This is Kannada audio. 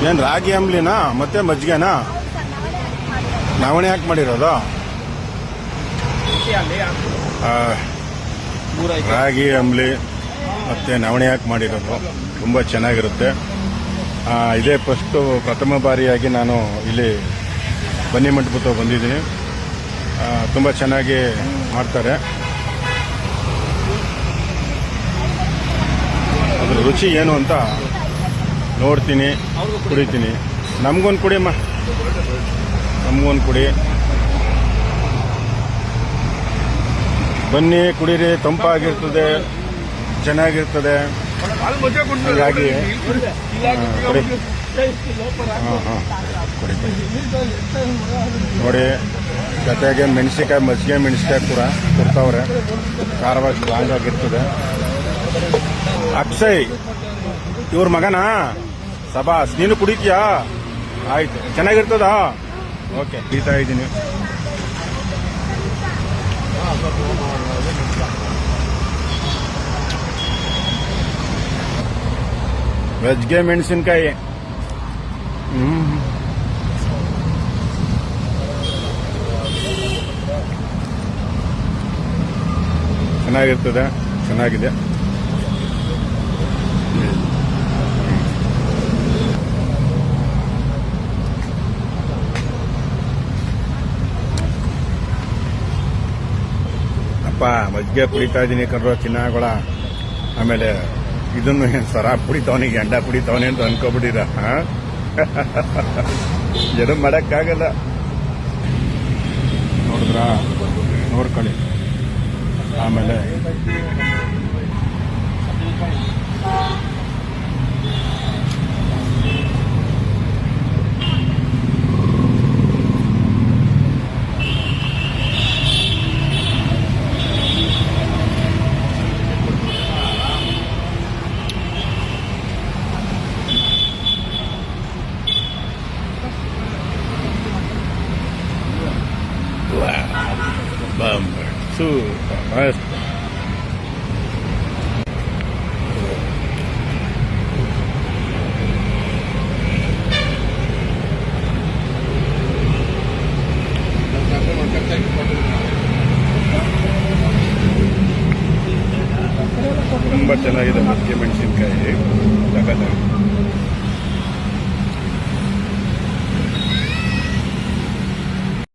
ಏನು ರಾಗಿ ಅಂಬ್ಲಿನಾ ಮತ್ತೆ ಮಜ್ಜಿಗೆನಾ? ನವಣೆ ಹಾಕಿ ಮಾಡಿರೋದು? ರಾಗಿ ಅಂಬ್ಲಿ ಮತ್ತೆ ನವಣೆ ಹಾಕಿ ಮಾಡಿರೋದು ತುಂಬ ಚೆನ್ನಾಗಿರುತ್ತೆ. ಇದೇ ಪ್ರಥಮ ಬಾರಿಯಾಗಿ ನಾನು ಇಲ್ಲಿ ಬನ್ನಿ ಮಂಟಪಕ್ಕೆ ಬಂದಿದ್ದೀನಿ. ತುಂಬ ಚೆನ್ನಾಗಿ ಮಾಡ್ತಾರೆ. ಅದ್ರ ರುಚಿ ಏನು ಅಂತ ನೋಡ್ತೀನಿ, ಕುಡಿತೀನಿ. ನಮಗೊಂದು ಕುಡಿಯಮ್ಮ, ನಮಗೊಂದು ಕುಡಿ. ಬನ್ನಿ ಕುಡೀರಿ, ತಂಪಾಗಿರ್ತದೆ, ಚೆನ್ನಾಗಿರ್ತದೆ. ಹಾಗಾಗಿ ಕುಡಿ. ಕುಡಿ ನೋಡಿ. ಜೊತೆಗೆ ಮೆಣಸಿಕಾಯಿ, ಮಜ್ಜಿಗೆ ಮೆಣಸಿಕಾಯಿ ಕೂಡ ಕೊಡ್ತಾವ್ರೆ. ಖಾರವಾಗಿ ಸ್ಟ್ರಾಂಗ್ ಆಗಿರ್ತದೆ. ಅಕ್ಷಯ್ ಇವ್ರ ಮಗನಾ? ಸಬಾಸ್, ನೀನು ಕುಡಿತೀಯಾ? ಆಯ್ತು, ಚೆನ್ನಾಗಿರ್ತದಾ? ಓಕೆ, ಕುಡಿತಾ ಇದ್ದೀನಿ. ಮಜ್ಜಿಗೆ ಮೆಣಸಿನ್ಕಾಯಿ ಚೆನ್ನಾಗಿರ್ತದೆ, ಚೆನ್ನಾಗಿದೆ. ಅಪ್ಪ ಮಜ್ಜಿಗೆ ಕುಡಿತಾ ಇದ್ದೀನಿ ಕಣ್ರೋ ಚಿನ್ನಗಳ. ಆಮೇಲೆ ಇದನ್ನು ಸರ ಕುಡಿತವನಿಗೆ ಗಂಡ ಕುಡಿತವನೆ ಅಂತ ಅನ್ಕೋಬಿಟ್ಟಿರ. ಏನು ಮಾಡಕ್ಕಾಗಲ್ಲ. ನೋಡಿದ್ರ, ನೋಡ್ಕೊಳ್ಳಿ. ಆಮೇಲೆ Bummer. Super. Nice. ತುಂಬ ಚೆನ್ನಾಗಿದೆ ಮಜ್ಜಿಗೆ ಮೆಣಸಿನ್ಕಾಯಿ.